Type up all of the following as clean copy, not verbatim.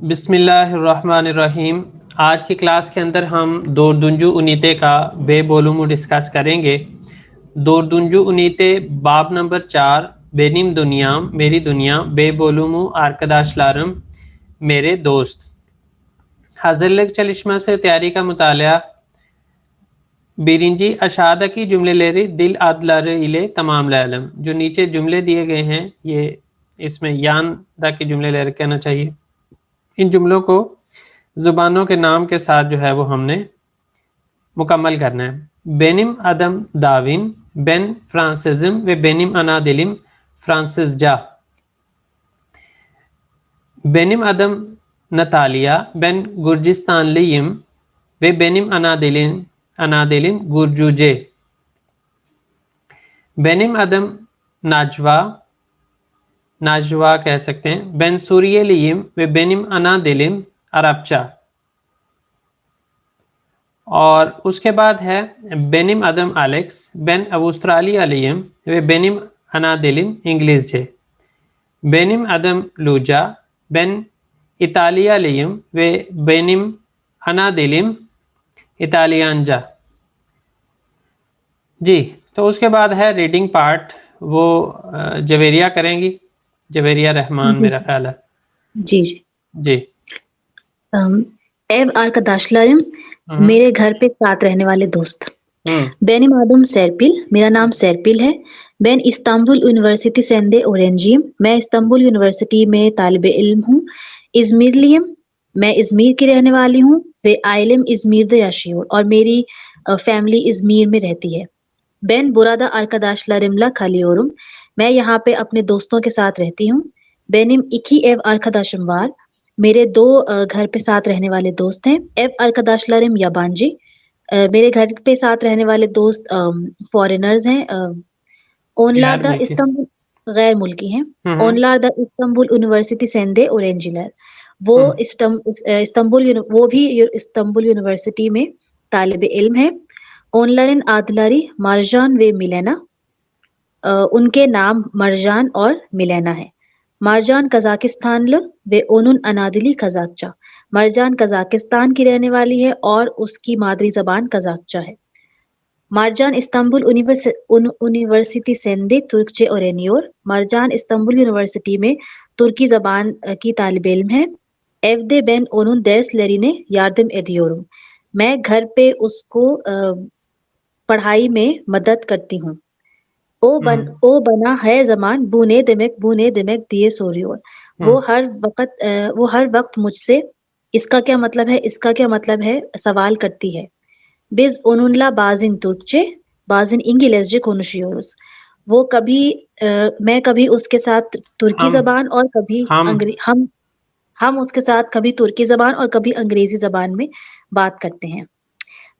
बिस्मिल्लाहिर्रहमानिर्रहीम। आज की क्लास के अंदर हम दोरदुंजु उनीते का बे बोलूमु डिस्कस करेंगे। दोरदुंजु उनीते बाब नंबर 4 बेनिम दुनियाम मेरी दुनिया बे बोलूमु आर्कदाशलारम मेरे दोस्त। हजरलक चलिश्मा से तैयारी का मुतालिया बिरिंजी अशादा की जुमले लेरी दिल आदलार इले तमाम लालम। जो नीचे जुमले दिए गए हैं ये इसमें यान दा के जुमले ले कहना चाहिए। इन जुमलों को ज़ुबानों के नाम के साथ जो है वो हमने मुकम्मल करना है। बेनिम अदम दाविन बेन फ्रांसिज्म व बेनिम अनादिलिम फ्रांसिस जा। बेनिम अदम नतालिया बेन गुर्जिस्तान लियम व बेनिम अनादिलिम गुरजुजे। बेनिम अदम नाजवा कह सकते हैं बेन सूरिय लियम व बेनिम अनादिलिम अरबचा। और उसके बाद है बेनिम अदम एलेक्स बेन अवस्ट्रालिया लियम व बेनिम अनादिलिम इंग्लिश जे। बेनिम अदम लूजा बेन इतालिया लियम व बेनिम अनादिलिम इतालियानजा। जी, तो उसके बाद है रीडिंग पार्ट, वो जवेरिया करेंगी, जवेरिया रहमान जी मेरा ख्याल है। जी जी। एव आर्कदाशलारिम मेरे घर पे साथ रहने वाले दोस्त। बेनिम आदम सेरपिल मेरा नाम सेरपिल है। बेन इस्तांबुल यूनिवर्सिटी सेंदे ओरेंजियम मैं इस्तांबुल यूनिवर्सिटी में तालिबे इल्म हूँ। इजमिरलियम मैं इजमीर की रहने वाली हूँ। वे आइलम इजमीर द याशियोर और मेरी फैमिली इजमीर में रहती है। बेन बुरादा आर्कदाशलारिमला खालियोरुम मैं यहाँ पे अपने दोस्तों के साथ रहती हूँ। बेनिम इकी एव आर्कदाशमवार मेरे दो घर पे साथ रहने वाले दोस्त हैं। एव आर्कदाशलारिम याबांजी मेरे घर पे साथ रहने वाले दोस्त फॉरेनर्स हैं। ओनलार द इस्तांबुल गैर मुल्की हैं। ओनलार द इस्तांबुल यूनिवर्सिटी सेंदे ओरेंजिलर वो वो भी इस्तांबुल यूनिवर्सिटी में तालिब इल्म है। ओनलारिन आदलारी मारजान वे मिलेना उनके नाम मरजान और मिलेना है। मारजान कजाकिस्तान ल वे ओनुन अनादिली कजाकचा मरजान कजाकिस्तान की रहने वाली है और उसकी मादरी जबान कजाकचा है। मारजान इस्तांबुल यूनिवर्सिटी सेंदे तुर्कचे ओरेनियोर मारजान इस्तांबुल यूनिवर्सिटी में तुर्की जबान की तालिब इल्म है। एवदे बेन ओनुन दर्स लेरिने यार्दम एदियोरुम मैं घर पे उसको पढ़ाई में मदद करती हूँ। ओ बना है जमान बुने दिमेक दिए सोरियोर वो हर वक्त मुझसे इसका क्या मतलब है सवाल करती है। बिज ओनुनला बाजिन तुर्कचे बाजिन इंगिलेसजे कोनुशियोरुस वो कभी मैं कभी उसके साथ तुर्की जबान और कभी हम उसके साथ कभी तुर्की जबान और कभी अंग्रेजी जबान में बात करते हैं।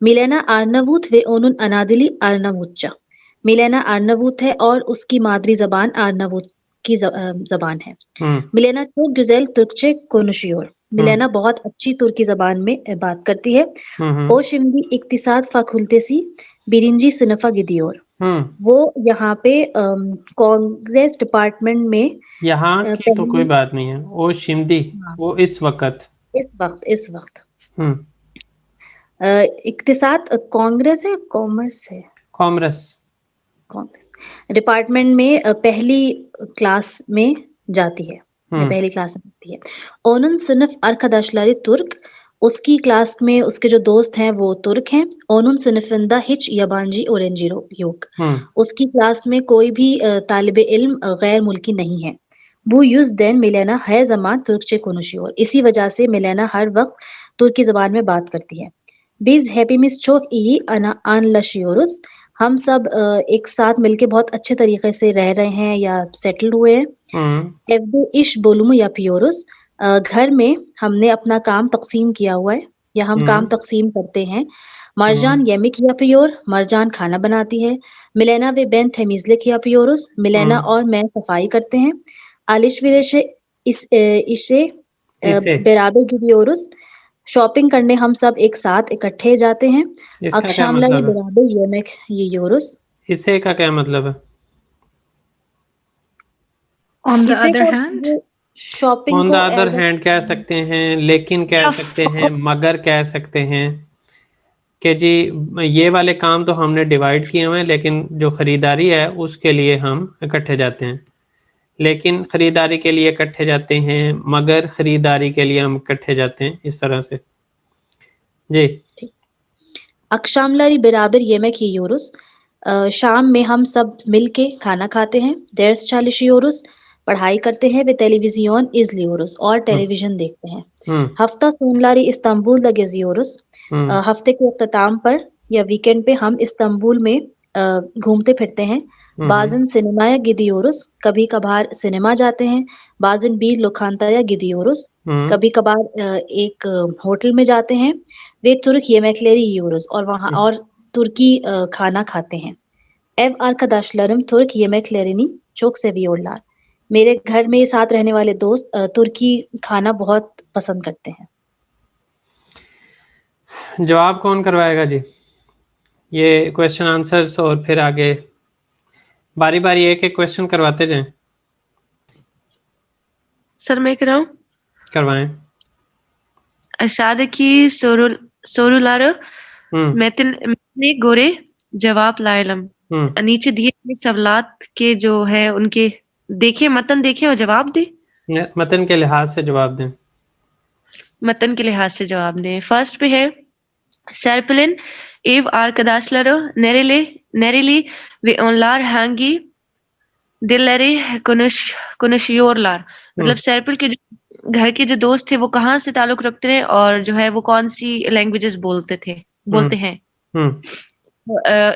मिलेना आर्नवूत वे ओनुन अनादिली आर्नवूच्चा मिलेना आर्नवूत है और उसकी मादरी जबान आर्नवूत की जबान है। मिलेना çok güzel Türkçe konuşuyor मिलेना बहुत अच्छी तुर्की जबान में बात करती है। ओ शिमदी इक्तिसाद fakültesi बिरिंजी सिनफा गिदियोर वो यहाँ पे कांग्रेस डिपार्टमेंट में यहाँ की तो कोई बात नहीं है। ओ शिमदी वो इस वक्त इक्तिसाद कांग्रेस है कॉमर्स है कॉमर्स डिपार्टमेंट में पहली क्लास में जाती है पहली क्लास में जाती है। ओनन सिनफ अरखदाशलारी तुर्क उसकी क्लास में उसके जो दोस्त हैं वो तुर्क हैं। ओनुन सिनफिंदा हिच यबांजी ओरेंजिरो योग उसकी क्लास में कोई भी तालिबे इल्म गैर मुल्की नहीं है। वो यूज देन मिलेना है जमान तुर्कचे कोनुशियोर इसी वजह से मिलेना हर वक्त तुर्की जबान में बात करती है। बीज हैप्पी मिस चोक ई आन लशियोरुस हम सब एक साथ मिलके बहुत अच्छे तरीके से रह रहे हैं या सेटल हुए हैं। एवदे इश बोलूम या पियोरुस घर में हमने अपना काम तकसीम किया हुआ है या हम काम तकसीम करते हैं। मरजान येमिक या पियोर मरजान खाना बनाती है। मिलेना वे बेन थेमिजलिक या पियोरुस मिलेना और मैं सफाई करते हैं। आलिश विरेशे इसे बेराबे गिरियोरुस शॉपिंग करने हम सब एक साथ इकट्ठे जाते हैं। अक्षामलाई बेराबे येमिक योरुस इससे का क्या मतलब है? On the other hand shopping on the को अदर एज हैंड कह सकते हैं, लेकिन कह सकते हैं, मगर कह सकते हैं कि जी ये वाले काम तो हमने डिवाइड किए हुए हैं, लेकिन जो ख़रीदारी है उसके लिए हम इकट्ठे जाते हैं। लेकिन ख़रीदारी के लिए इकट्ठे जाते हैं, मगर ख़रीदारी के लिए हम इकट्ठे जाते हैं, इस तरह से। जी। akşamları beraber yemek yiyoruz. शाम में हम सब मिल के खाना खाते हैं. Ders çalışıyoruz. पढ़ाई करते हैं वे televizyon izliyoruz और टेलीविजन देखते हैं. हफ्ता sonları İstanbul'da geziyoruz. हफ्ते के अख्ताम पर या वीकेंड पे हम इस्तांबुल में घूमते फिरते हैं. बाजन सिनेमाया gidiyoruz. कभी कभार सिनेमा जाते हैं. बाजन bir lokantaya gidiyoruz. कभी कभार एक होटल में जाते हैं. वे तुर्क yemekleri yiyoruz और वहाँ और तुर्की खाना खाते हैं. Ev arkadaşlarım Türk yemeklerini çok seviyorlar. मेरे घर में साथ रहने वाले दोस्त तुर्की खाना बहुत पसंद करते हैं. जवाब कौन करवाएगा जी? ये क्वेश्चन आंसर्स और फिर आगे बारी बारी एक एक क्वेश्चन करवाते जाएं. सर मैं कराऊं? करवाएं. Aşağıdaki soruları metne göre cevaplayalım. नीचे दिए गए सवालात के जो है उनके देखे मतन देखे और जवाब दे. मतन के लिहाज से जवाब दें. मतन के लिहाज से जवाब दें. फर्स्ट पे है Serpil'in ev arkadaşları nereli ve onlar hangi dilleri konuşuyorlar. मतलब सर्पिल के घर के जो दोस्त थे वो कहाँ से ताल्लुक रखते हैं और जो है वो कौन सी लैंग्वेजेस बोलते हैं.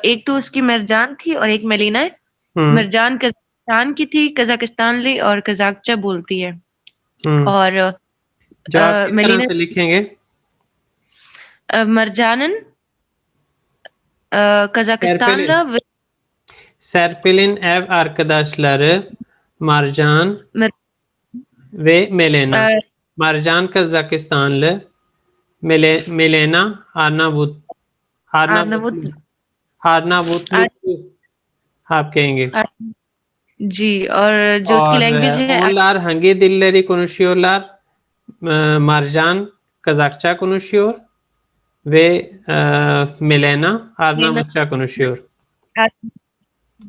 एक तो उसकी मिर्जान थी और एक मेलिना है. मिर्जान कजाकिस्तान की थी, कजाकिस्तान और कजाकचा बोलती है. और मेलिना से लिखेंगे मरजानन Kazakistan'la ve Serpil'in ev arkadaşları Marjan ve Melena. Marjan Kazakistanlı, Melena Arnavutlu आप कहेंगे. जी. और जो उसकी लैंग्वेज है onlar hangi dilleri konuşuyorlar? Marjan Kazakça konuşuyor ve Melena Arnavutça konuşuyor.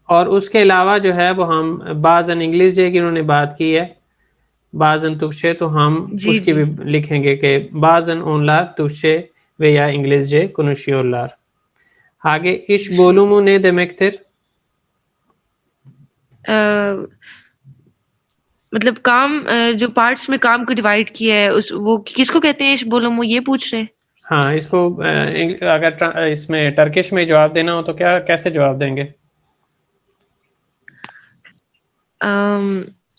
और उसके अलावा जो है वो हम बाज़न इंग्लिश जे की उन्होंने बात की है, बाज़न तुक्शे, तो हम उसकी भी लिखेंगे कि बाज़न onlar तुक्शे veya İngilizce konuşuyorlar. आगे iş bölümü ne demektir? मतलब काम जो पार्ट्स में काम को डिवाइड किया है वो किसको कहते हैं इश बोलूं वो ये पूछ रहे. हाँ, इसको अगर इसमें टर्किश में जवाब देना हो तो क्या कैसे जवाब देंगे?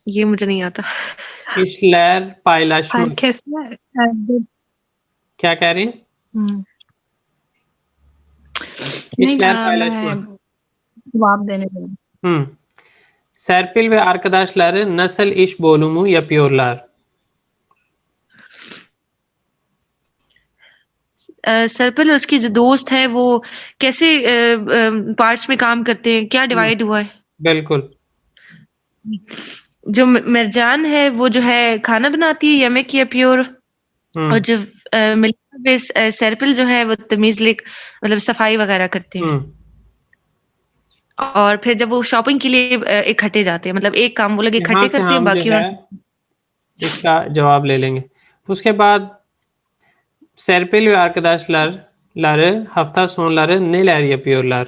ये मुझे नहीं आता. İşler paylaşma. क्या कह रही हैं? İşler paylaşma. Cevap denedim. Serpil ve arkadaşları nasıl iş bölümü yapıyorlar? सर्पिल और उसके जो दोस्त हैं वो कैसे पार्ट्स में काम करते हैं, क्या डिवाइड हुआ है? बिल्कुल. जो मिर्जान है वो जो है खाना बनाती है यमेक yapıyor और जो सर्पिल जो है वो तमीज मतलब सफाई वगैरह करते हैं. और फिर जब वो शॉपिंग के लिए इकट्ठे जाते हैं, मतलब एक काम वो लोग इकट्ठे करते हैं, बाकी इसका जवाब ले लेंगे. उसके बाद Serpil ve arkadaşları hafta sonları neler yapıyorlar?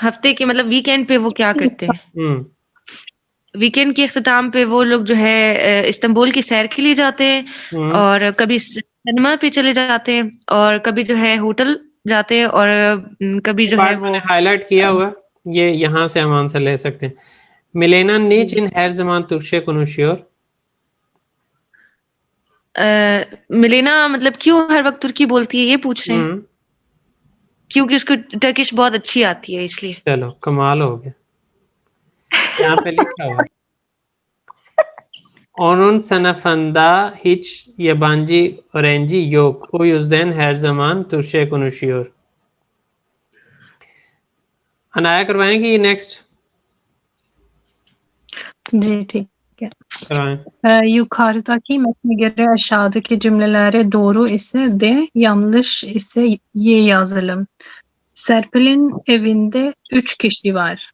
हफ्ते के मतलब वीकेंड पे वो क्या करते हैं? वीकेंड के इख्तिताम पे वो लोग जो है इस्तांबुल की सैर के लिए जाते हैं और कभी सिनेमा पे चले जाते हैं और कभी जो है होटल जाते हैं और कभी जो है वो हाईलाइट किया हुआ ये यहाँ से हम आंसर ले सकते हैं. Milena niçin her zaman Türkçe konuşuyor? मिलेना मतलब क्यों हर वक्त तुर्की बोलती है ये पूछ रहे हैं. क्योंकि उसको टर्किश बहुत अच्छी आती है इसलिए. चलो कमाल हो गया. यहाँ पे लिखा हुआ onun sınıfında hiç yabancı öğrenci yok. O yüzden her zaman Türkçe konuşuyor. Anaya करवाएंगी ये नेक्स्ट? जी ठीक. Yukarıdaki metne göre aşağıdaki cümlelere doğru ise D, yanlış ise Y yazalım. Serpil'in evinde 3 kişi var.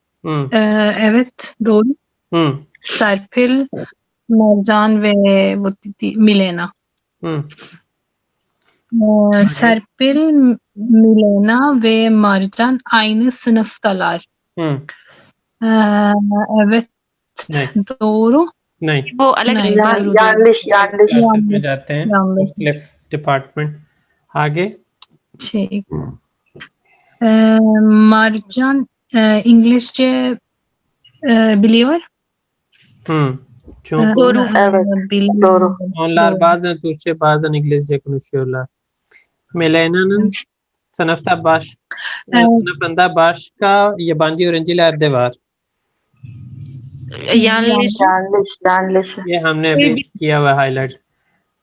Evet, doğru. Serpil, Mercan ve Milena. Serpil, Milena ve Mercan aynı sınıftalar. Evet, doğru. नहीं, वो अलग नहीं, अलग yanlış yanlış classes में जाते हैं yanlış. मुख्तलिफ department. आगे ठीक। Marcan İngilizce biliyor. Çünkü Doğru. Evet, Biliyor. doğru. onlar Doğru. bazen Türkçe bazen İngilizce konuşuyorlar. Melena'nın sınıfında başka yabancı öğrenciler de var. yanlış yanlış ये हमने अभी किया हुआ highlight.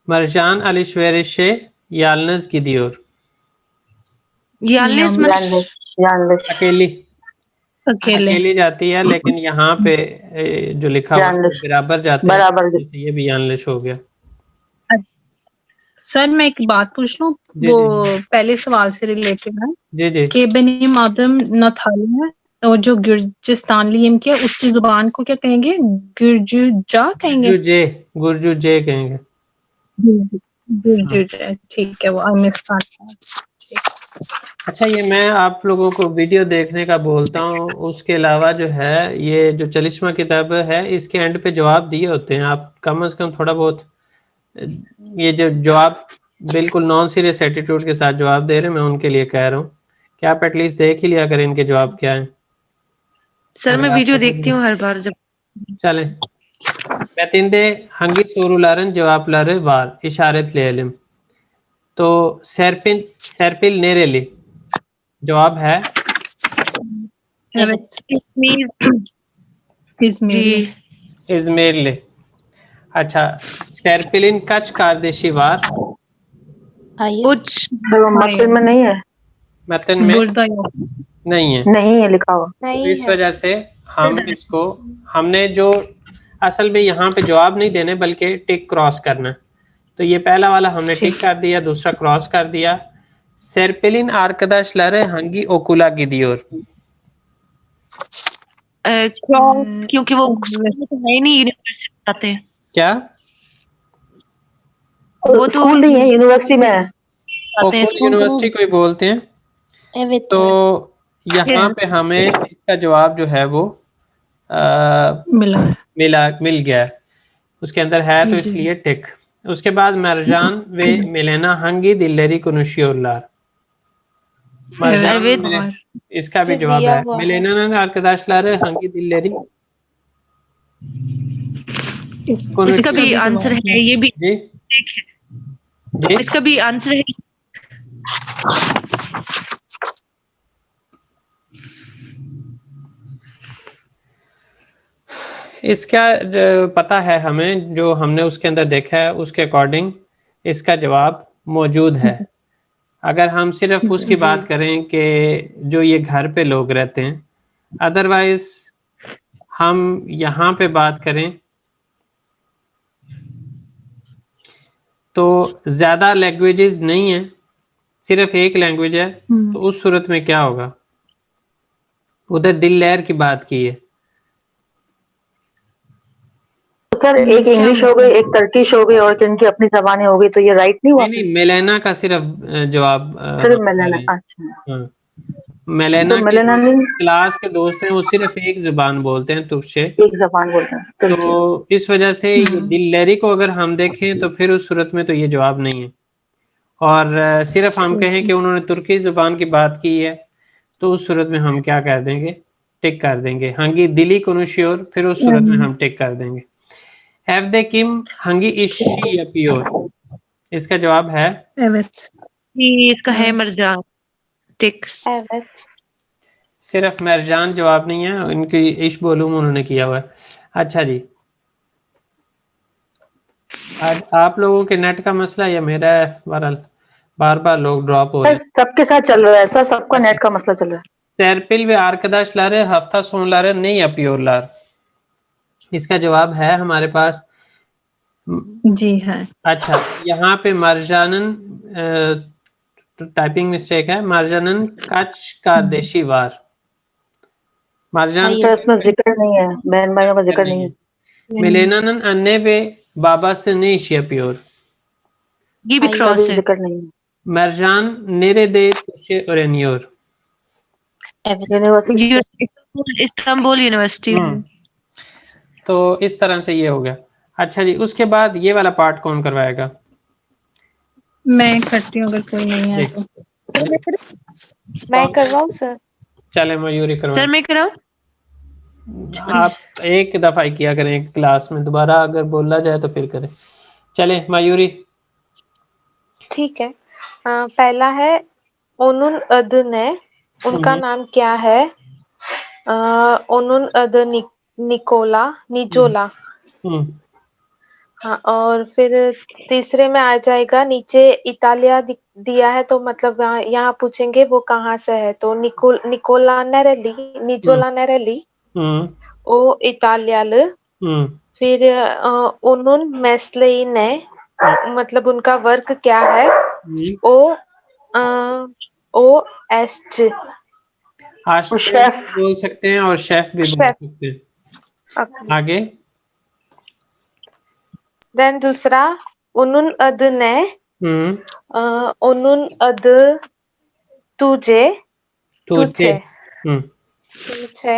Mercan alışverişe yalnız gidiyor। yanlış मत yanlış अकेली जाती है, लेकिन यहाँ पे जो लिखा हुआ है yanlış बराबर जाते हैं, बराबर जैसे ये भी yanlış हो गया। सर मैं एक बात पूछ लूं, जी, वो जी। पहले सवाल से रिलेटेड है जी जी कि benim adım Natalya है और जो गुर्जिस्तानलियम के उसकी जुबान को क्या कहेंगे? गुर्जुजा कहेंगे? गुर्जुजे कहेंगे। गुर्जुजा, ठीक है, वो आई मिस दैट। अच्छा, ये मैं आप लोगों को वीडियो देखने का बोलता हूँ, उसके अलावा जो है ये जो 40वां किताब है इसके एंड पे जवाब दिए होते हैं। आप कम से कम थोड़ा बहुत ये जो जवाब बिल्कुल नॉन सीरियस एटीट्यूड के साथ जवाब दे रहे हैं, मैं उनके लिए कह रहा हूँ कि आप एटलीस्ट देख ही लिया करें इनके जवाब क्या है। सर मैं वीडियो देखती हूँ हर बार जब चलें। Metinde hangi soruların cevapları var? İşaretleyelim. तो Serpil nereli? Cevap है Evet. İzmir. İzmirli. अच्छा, Serpil'in kaç kardeşi var? कुछ मतन में नहीं है मतन में burada yok. नहीं है। नहीं है लिखा हुआ तो इस वजह से हमने जो असल में यहाँ पे जवाब नहीं देने बल्कि टिक क्रॉस करना। तो ये पहला वाला हमने टिक कर दिया, दूसरा क्रॉस कर दिया। Serpil'in arkadaşları hangi okula gidiyor? क्योंकि वो स्कूल में तो है ही नहीं, यूनिवर्सिटी जाते हैं। क्या? वो तो स्कूल नहीं है, यूनिवर्सिटी में है। ओकुल यूनिवर्सिटी को ही बोलते हैं। तो यहाँ पे हमें इसका जवाब जो है वो मिल गया है, उसके अंदर है, तो इसलिए टिक। उसके बाद मरजान वे मिलेना hangi dilleri konuşuyorlar? Mercan, इसका भी जवाब है। Milena'nın arkadaşları hangi dilleri इसका भी आंसर है, ये भी जी इसका भी आंसर है। इसका पता है हमें, जो हमने उसके अंदर देखा है उसके अकॉर्डिंग इसका जवाब मौजूद है। अगर हम सिर्फ उसकी बात करें कि जो ये घर पे लोग रहते हैं, अदरवाइज हम यहाँ पे बात करें तो ज़्यादा लैंग्वेजेस नहीं है, सिर्फ एक लैंग्वेज है। तो उस सूरत में क्या होगा? उधर दिल लहर की बात की है। सर एक इंग्लिश हो गई, एक टर्किश हो गई और जिनकी अपनी जबानें हो गई, तो ये राइट नहीं हुआ? नहीं, मेलेना का सिर्फ जवाब सिर्फ मेलेना। अच्छा, मेलेना तो मेलेना नहीं, क्लास के दोस्त हैं, वो सिर्फ एक जुबान बोलते हैं, तुर्कशे एक जबान बोलते हैं। तो इस वजह से दिल लहरी को अगर हम देखें तो फिर उस सूरत में तो ये जवाब नहीं है। और सिर्फ हम कहें कि उन्होंने तुर्की जुबान की बात की है, तो उस सूरत में हम क्या कर देंगे? टिक कर देंगे। हंगी दिली कोनुशियोर, फिर उस सूरत में हम टिक कर देंगे। Evde kim hangi işi yapıyor? इसका जवाब है इसका है मरजान। टिक। सिर्फ मरजान जवाब नहीं है, इनकी इश बोलूम उन्होंने किया हुआ है। अच्छा जी, आज आप लोगों के नेट का मसला या मेरा है? बार बार लोग ड्रॉप हो रहे हैं। सबके साथ चल रहा है सर, सबका नेट का मसला चल रहा है। Serpil ve arkadaşları hafta sonları ne yapıyorlar? इसका जवाब है हमारे पास। जी है। अच्छा, यहाँ पे मारजानन टाइपिंग मिस्टेक है। मारजानन कच का देशी वार। मारजान सर उसमें जिक्र नहीं है, बहन भाइयों का जिक्र नहीं है। मिलेनानन अन्ने वे बाबा से नहीं शियपियोर। Gibi भाई का भी cross है। जिक्र नहीं है। मरजान नेरे दे तुशे ओरेनियोर। University Istanbul university. तो इस तरह से ये हो गया। अच्छा जी, उसके बाद ये वाला पार्ट कौन करवाएगा? मैं करती हूँ अगर कोई नहीं है तो। मैं करवाऊँ सर? चले मयूरी सर करवाएं। मैं कराऊं? आप एक दफा ही किया करें क्लास में, दोबारा अगर बोला जाए तो फिर करें। चले मयूरी। ठीक है। पहला है ओनुन अदने, उनका नाम क्या है? ओनुन अद निकोला निजोला। हाँ, और फिर तीसरे में आ जाएगा, नीचे इटालिया दिया है तो मतलब यहाँ पूछेंगे वो कहाँ से है, तो निकोला नेरेली, निजोला नेरेली ओ इटालियल। फिर ओनुन मेस्लेइने, मतलब उनका वर्क क्या है? ओ ओ एस्ट शेफ बोल सकते हैं और शेफ भी बोल सकते हैं। आगे देन दूसरा ओनुन अदने, ओनुन अद तुझे तुझे तुझे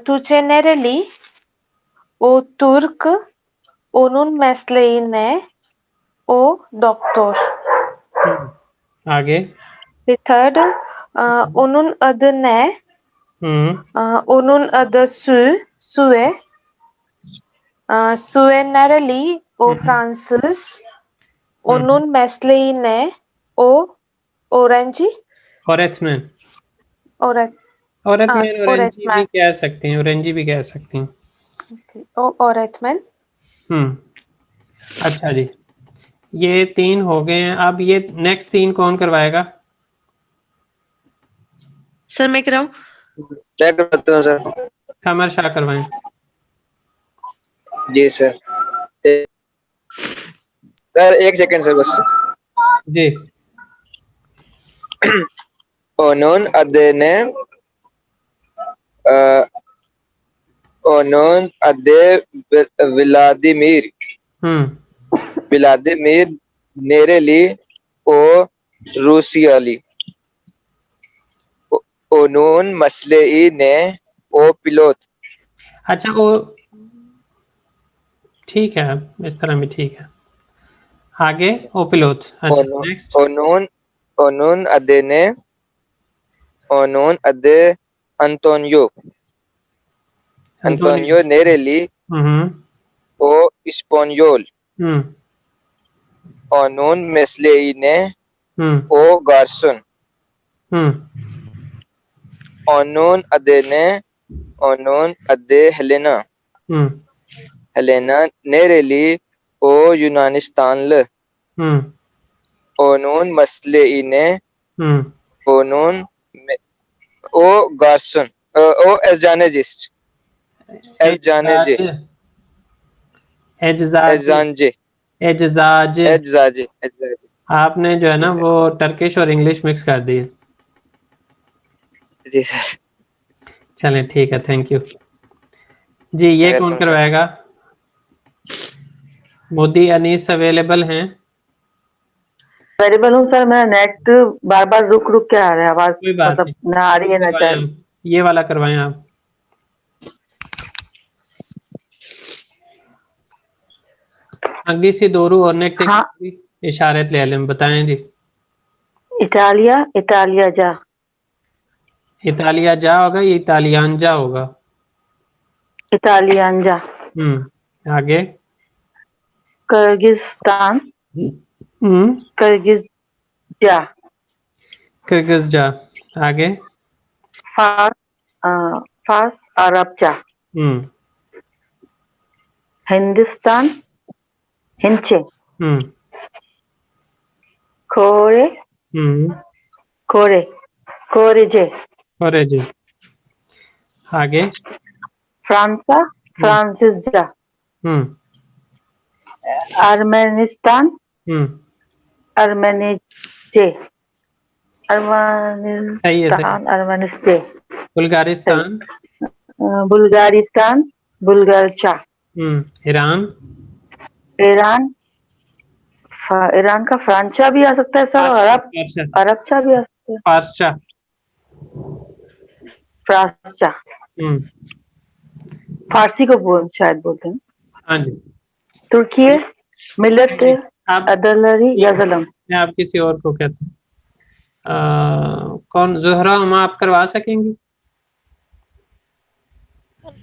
तुझे नेरेली ओ तुर्क ओनुन मेस्लेइने ओ डॉक्टर। आगे फिर थर्ड ओनुन अदने, ओनुन अद सुए सुए नेरेली ओ फ्रांसिस ओनुन मेस्लेइने ओ ओरेंजी ओरेथमैन। ओरेथमैन ओरेंजी भी कह सकते हैं, ओरेंजी भी कह सकते हैं। ओरेथमैन। अच्छा जी, ये 3 हो गए हैं। अब ये नेक्स्ट 3 कौन करवाएगा? सर मैं कराऊं? क्या करवाते हो सर? कमर शाह करवाएं। जी सर। सर एक सेकंड सर बस। जी। ओनोन अदने ओनोन अदे व्लादिमीर व्लादिमीर नेरेली ओ रूसियाली ओनोन मसलेई ने ओ पिलोत। अच्छा, वो ठीक है, इस तरह भी ठीक है। आगे ओपिलोथ। अच्छा नेक्स्ट ओनोन अदने ओनोन अदे अंतोनियो अंतोनियो नेरेली ओ स्पोनियोल ओनोन मेस्लेई ने ओ गार्सन ओनोन अदने ओनोन अदे हेलेना हेलेना नेरेली ओ यूनानिस्तान ल ओनोन मसलेई ने ओनोन ओ गार्सन ओ एजानेजिस्ट एजानेजे एजांजे एजाजे। एजाजे। आपने जो है ना वो टर्किश और इंग्लिश मिक्स कर दी। जी सर। चलें ठीक है, थैंक यू जी। ये कौन करवाएगा? मोदी अनीस अवेलेबल हैं? अवेलेबल हूँ सर, मेरा नेट बार बार रुक के आ रहा है, आवाज कोई बात मतलब नहीं, ना आ रही है ना जा रही। ये वाला करवाएं आप। अंगी सी दोरू और नेक्टे की इशारत ले लें, बताएं जी। इटालिया इटालिया जा। इतालिया जा होगा, ये इतालियान जा होगा। इटालियन जा। आगे किर्गिस्तान किर्गिज जा। किर्गिज जा। आगे फार्स अरब जा। हिंदुस्तान हिंचे। खोरे खोरे खोरेजे। खोरेजे। आगे फ्रांसा फ्रांसिस्जा, अर्मेनिस्तान, अर्मेनिजे, अर्मेनिस्तान, बुल्गारिस्तान, बुल्गारिस्तान, बुल्गारचा, ईरान, ईरान का फ्रांचा भी आ सकता है सर, और अरबचा भी आ सकता है, फारसा, फारसी को शायद बोलते हैं। हाँ जी। तुर्की, मिलत, अदलरी, यज़लम। मैं आप किसी और को कहता हूँ। कौन ज़ोहरा हुमा आप करवा सकेंगी?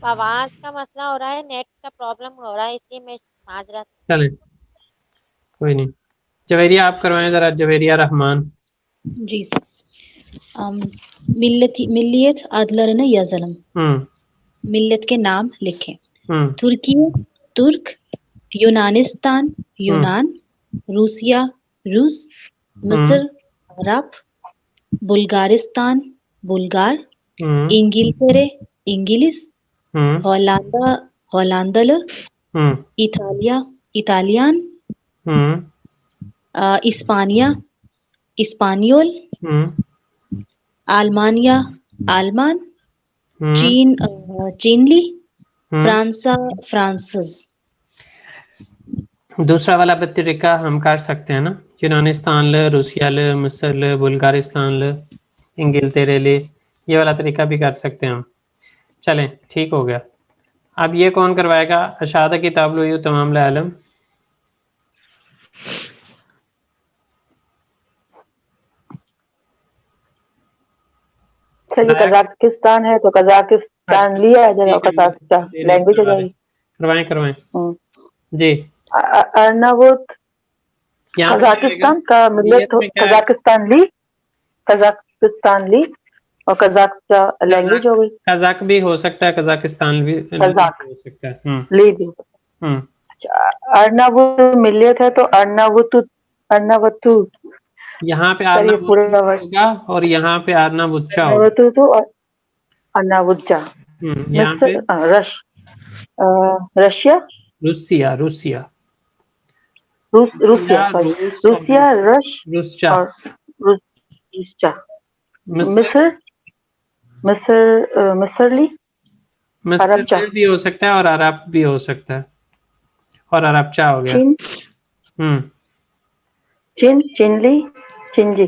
आवाज का मसला हो रहा है, नेट का प्रॉब्लम हो रहा है, इसलिए मैं माजरत। चलें, कोई नहीं। जवेरिया आप करवाएं जरा, जवेरिया रहमान। जी। मिल्लियत अदलरना यज़लम। मिल्लत के नाम लिखें। तुर्की, तुर्क, यूनानिस्तान, यूनान, रूसिया, रूस, मिस्र, अरब, बुल्गारिस्तान, बुल्गार, इंगिलतेरे, इंगिलिस, होलांदा, होलांदल, इतालिया, इतालियन, इस्पानिया, इस्पानियोल, आलमानिया, आलमान, चीन, चीनली, फ्रांसा, फ्रांसिस। दूसरा वाला तरीका हम कर सकते हैं ना, यूनानिस्तान ले, रूसिया ले, मिस्र ले, बुल्गारिस्तान ले, इंगिलतेरे ले, ये वाला तरीका भी कर सकते हैं हम। चलें, ठीक हो गया। अब ये कौन करवाएगा? अशादा की ताबलू तमाम आलम। चलिए, कजाकिस्तान है तो कजाकिस्तान लिया जरा, कजाकिस्तान लैंग्वेज हो जाएगी। करवाएं जी। अर्नावुत, कजाकिस्तान का मिलत, कजाकिस्तान ली और कजाकिस्तान लैंग्वेज हो गई। कजाक भी हो सकता है, कजाकिस्तान भी हो सकता है। ली भी। अर्नावुत मिलियत है तो अर्नावतु यहाँ पे अर्नावुत होगा और यहाँ पे अर्नावुच्चा होगा। तो अर्नावुच्चा। यहाँ पे रशिया, रूसिया, मिस्र भी हो सकता है और अरब भी हो सकता है, और अरबचा हो गया। चिनली, चिंजी।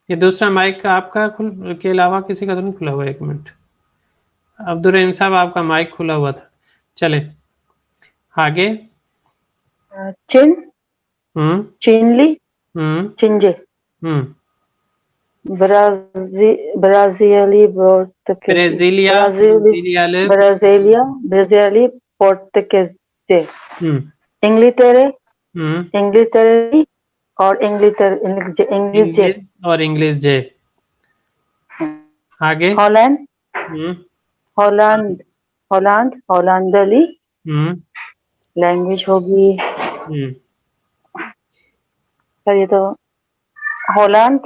ये दूसरा माइक आपका के अलावा किसी का तो नहीं खुला हुआ? एक मिनट, अब्दुल साहब आपका माइक खुला हुआ था। चले आगे। चिनली, चिंजे, ब्राजीली, पोर्तुगीज, इंग्लितेरे, और इंग्लिश जे। आगे हॉलैंड, होलैंडली लैंग्वेज होगी। ये तो होलैंड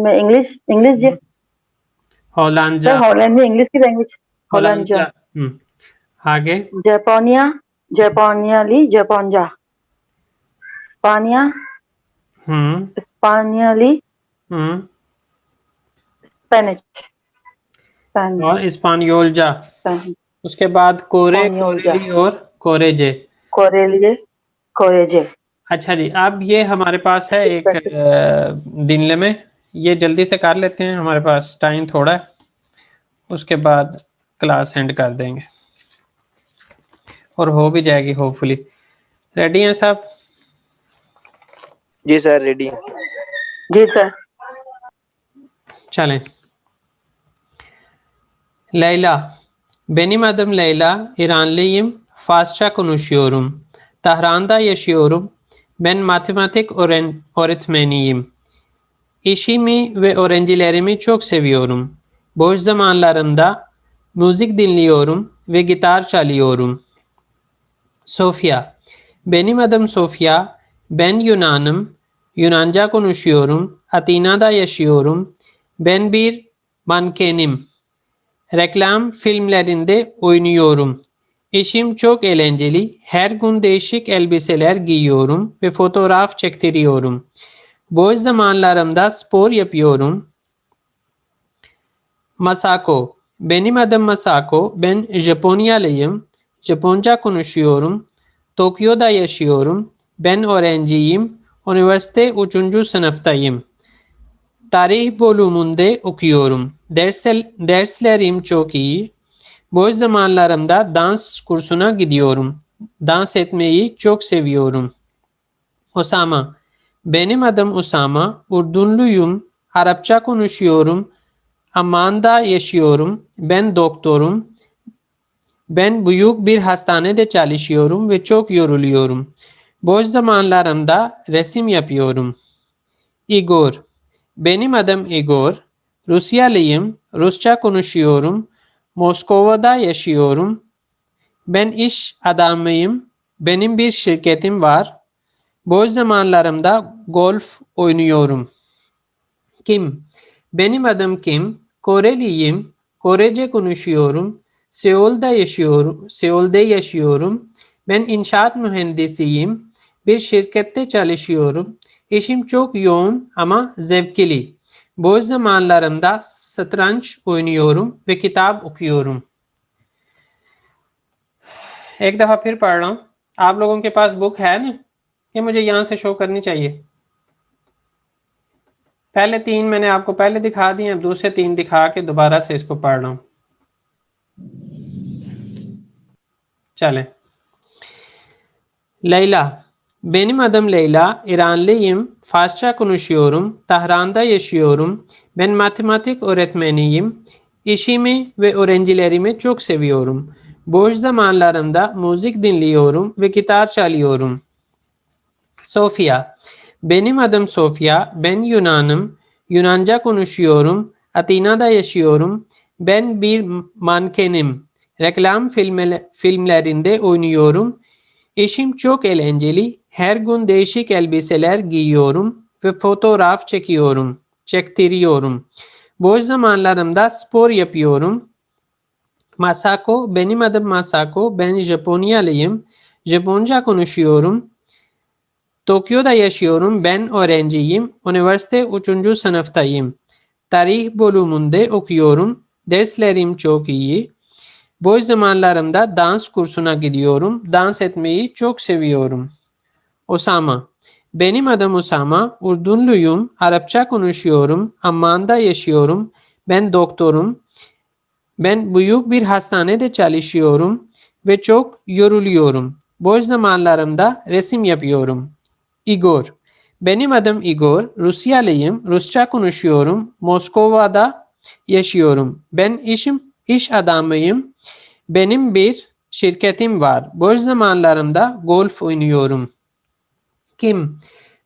में इंग्लिश जे। होलैंड में इंग्लिश की लैंग्वेज होलैंड। आगे जापानियाली, जापानजा, स्पानियाली, स्पेनिश, और स्पानियोलजा। उसके बाद कोरेली और कोरेजे। अच्छा जी, अब ये हमारे पास है एक दिन में, ये जल्दी से कर लेते हैं, हमारे पास टाइम थोड़ा है, उसके बाद क्लास एंड कर देंगे और हो भी जाएगी होपफुली। रेडी हैं साहब? जी सर, रेडी। जी सर। चलें। Leyla. Benim adım Leyla, İranlıyım. Farsça konuşuyorum. Tahran'da yaşıyorum. Ben matematik öğretmeniyim. İşimi ve öğrencilerimi çok seviyorum. Boş zamanlarımda müzik dinliyorum ve gitar çalıyorum. Sofya. Benim adım Sofya. Ben Yunanım. Yunanca konuşuyorum. Atina'da yaşıyorum. Ben bir mankenim. Reklam filmlerinde oynuyorum. İşim çok eğlenceli. Her gün değişik elbiseler giyiyorum ve fotoğraf çektiriyorum. Boş zamanlarımda spor yapıyorum. Masako. Benim adım Masako. Ben Japonyalıyım. Japonca konuşuyorum. Tokyo'da yaşıyorum. Ben öğrenciyim. Üniversite 3. sınıftayım. Tarih bölümünde okuyorum. Derslerim çok iyi. Boş zamanlarımda dans kursuna gidiyorum. Dans etmeyi çok seviyorum. Osama. Benim adım Osama. Ürdünlüyüm. Arapça konuşuyorum. Amman'da yaşıyorum. Ben doktorum. Ben büyük bir hastanede çalışıyorum ve çok yoruluyorum. Boş zamanlarımda resim yapıyorum. Igor. Benim adım Igor. Rusyalıyım. Rusça konuşuyorum. Moskova'da yaşıyorum. Ben iş adamıyım. Benim bir şirketim var. Boş zamanlarımda golf oynuyorum. Kim? Benim adım Kim. Koreliyim. Korece konuşuyorum. Seul'de yaşıyorum. Ben inşaat mühendisiyim. Bir şirkette çalışıyorum. İşim çok yoğun ama zevkli. Boş zamanlarımda satranç oynuyorum ve kitap okuyorum. एक दफा फिर पढ़ रहा हूँ. आप लोगों के पास book है ना? ये मुझे यहाँ से शो करनी चाहिए. पहले 3 मैंने आपको पहले दिखा दिए, अब दूसरे 3 दिखा के दोबारा से इसको पढ़ रहा हूँ. चलें. Leyla. Benim adım Leyla. İranlıyım. Farsça konuşuyorum. Tahran'da yaşıyorum. Ben matematik öğretmeniyim. İşimi ve öğrencilerimi çok seviyorum. Boş zamanlarımda müzik dinliyorum ve gitar çalıyorum. Sofia. Benim adım Sofia. Ben Yunanım. Yunanca konuşuyorum. Atina'da yaşıyorum. Ben bir mankenim. Reklam filmlerinde oynuyorum. İşim çok eğlenceli. Her gün değişik elbiseler giyiyorum ve fotoğraf çektiriyorum. Boş zamanlarımda spor yapıyorum. Masako, benim adım Masako. Ben Japonyalıyım. Japonca konuşuyorum. Tokyo'da yaşıyorum. Ben öğrenciyim. Üniversite 3. sınıftayım. Tarih bölümünde okuyorum. Derslerim çok iyi. Boş zamanlarımda dans kursuna gidiyorum. Dans etmeyi çok seviyorum. Osama. Benim adım Osama. Ürdünlüyüm. Arapça konuşuyorum. Amman'da yaşıyorum. Ben doktorum. Ben büyük bir hastanede çalışıyorum ve çok yoruluyorum. Boş zamanlarımda resim yapıyorum. Igor. Benim adım Igor. Rusyalıyım. Rusça konuşuyorum. Moskova'da yaşıyorum. Ben iş adamıyım. Benim bir şirketim var. Boş zamanlarımda golf oynuyorum. Kim?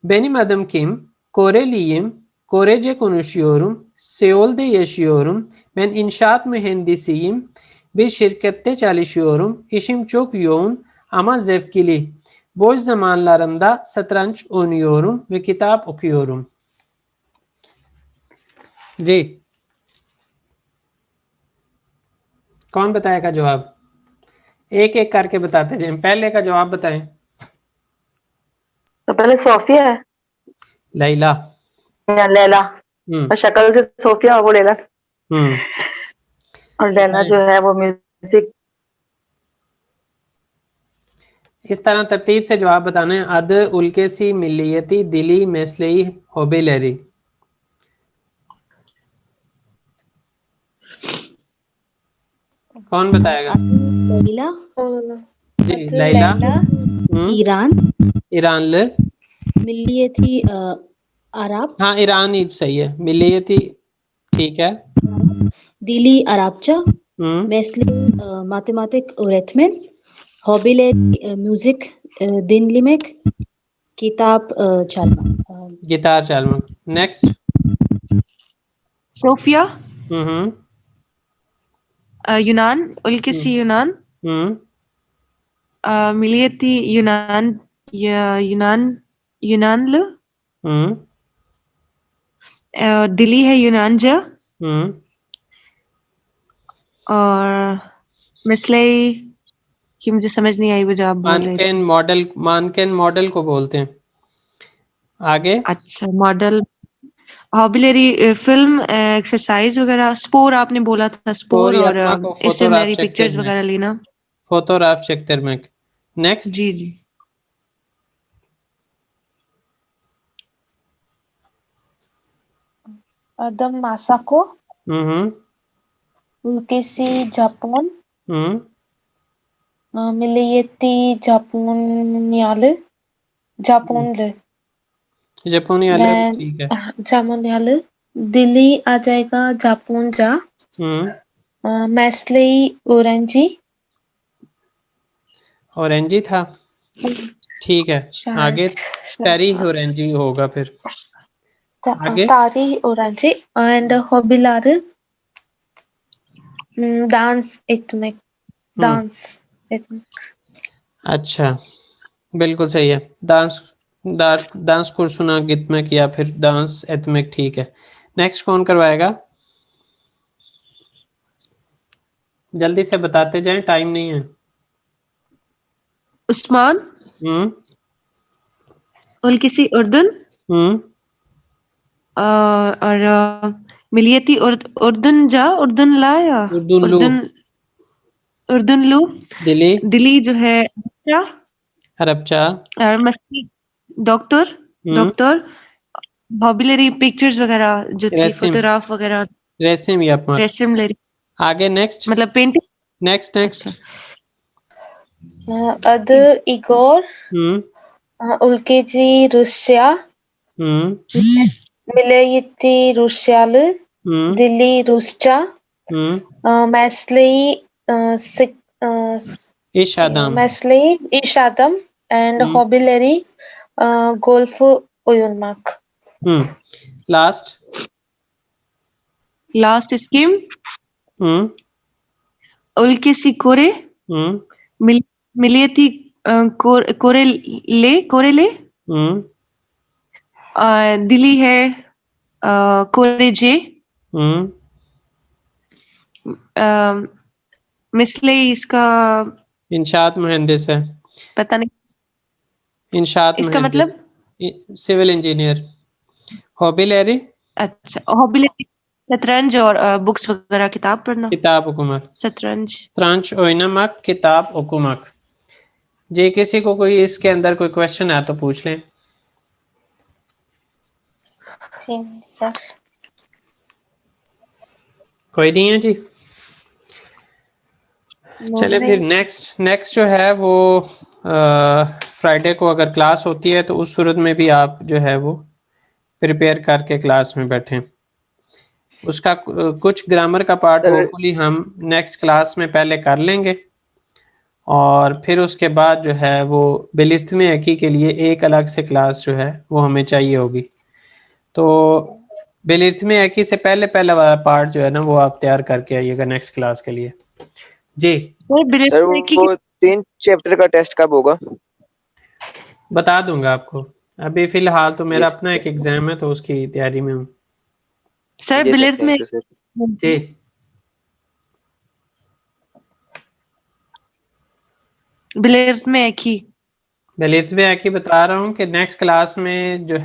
Benim adım Kim. Koreliyim. Korece konuşuyorum. Seul'de yaşıyorum. Ben inşaat mühendisiyim. Bir şirkette çalışıyorum. İşim çok yoğun ama zevkli. Boş zamanlarımda satranç oynuyorum ve kitap okuyorum. जी कौन बताएगा जवाब? एक एक करके बताते जाएं. पहले का जवाब बताएं. तो पहले सोफिया है लैला. या लैला, और शक्ल से सोफिया वो लैला, और लैला जो है वो म्यूजिक. इस तरह तरतीब से जवाब बताना है. अद उल्केसी मिल्लियती दिली मेस्लेई होबेलरी. कौन बताएगा? लैला. जी लैला. ईरान. ईरान ले. मिल्लियती अरब. हाँ ईरान ही सही है. मिल्लियती ठीक है. Dili Arapça. Mesleği matematik öğretmen. Hobileri müzik dinlemek. Kitap çalmak. Guitar çalmak. Next. Sofia. Yunan. Ülkesi Yunan. Milliyeti Yunanlı. Dili है यूनानजा. और मिसलेई कि मुझे समझ नहीं आई वो जो आप बोल रहे थे। मानकेन मॉडल को बोलते हैं। आगे अच्छा, मॉडल, हॉबिलरी, फिल्म, एक्सरसाइज वगैरह, स्पोर आपने बोला था, स्पोर और yapmak o fotoğraf इसिमलरी pictures çektirmek. वगैरह लेना। Fotoğraf çektirmek. Next. जी जी। Adam Masako, Hı. Ülkesi Japon, Hı. milliyeti Japonlu, Japonyalı then ठीक है। Japonyalı, Delhi आ जाएगा Japonja, hı mesleği öğrenci, orangey था, ठीक है। शायद आगे टेरी ऑरेंजी होगा फिर। आगे tarih öğrenci and hobileri dans etmek, dans etmek. अच्छा, बिल्कुल सही है। डांस डांस कुर्सुना गितमक या फिर डांस एथमिक, ठीक है। नेक्स्ट कौन करवाएगा? जल्दी से बताते जाएं, टाइम नहीं है। उस्मान हम्म उल्किसी उर्दन हम्म और मिलियती उर्दन जा, उर्दन ला या उर्दून लू, उर्दन, उर्दन लू, दिली, दिली जो है अच्छा, अरबचा, और मस्ती, डॉक्टर, डॉक्टर, हॉबिलरी पिक्चर्स वगैरह जो थी, रेसिम, फोटोग्राफ वगैरह, रेसिम yapmak। रेसिम लरी, आगे नेक्स्ट मतलब पेंटिंग। नेक्स्ट अच्छा, Adı Igor, हम्म ülkeci Rusya, हम्म milliyeti Rusyalı, हम्म dili Rusça, mesleği इश आदम, mesleği iş adam and hobileri golf oynamak. Last last स्कीम हम्म उल्किसी कोरे, मिलियती कोरेले, दिली है कोरेजे, मिसले इसका इंशात मुहंदिस है, पता नहीं इंशात इसका मुहंदिस, मतलब। Civil engineer. हॉबिलरी, अच्छा, हॉबिलरी शतरंज और बुक्स वगैरह, किताब पढ़ना, किताब हुकूमत, शतरंज। त्रंच ओइनमक, किताब हुकूमक। जे किसी को कोई इसके अंदर कोई क्वेश्चन है तो पूछ लें। सर कोई नहीं है जी। चले फिर नेक्स्ट जो है वो फ्राइडे को अगर क्लास होती है तो उस सूरत में भी आप जो है वो प्रिपेयर करके क्लास में बैठें। उसका कुछ ग्रामर का पार्ट होपफुली हम नेक्स्ट क्लास में पहले कर लेंगे और फिर उसके बाद जो है वो बिलिस्म हकी के लिए एक अलग से क्लास जो है वो हमें चाहिए होगी। तो बिलिस्म हकी से पहले वाला पार्ट जो है ना वो आप तैयार करके आइएगा नेक्स्ट क्लास के लिए जी। सर वो 3 चैप्टर का टेस्ट कब होगा? बता दूंगा आपको, अभी फिलहाल तो मेरा अपना एक एग्जाम है तो उसकी तैयारी में हूँ सर। बिलियर्ड्स में जी बिलियर्ड्स में एक ही बिलियर्ड्स में एक ही बता रहा हूँ कि नेक्स्ट क्लास में जो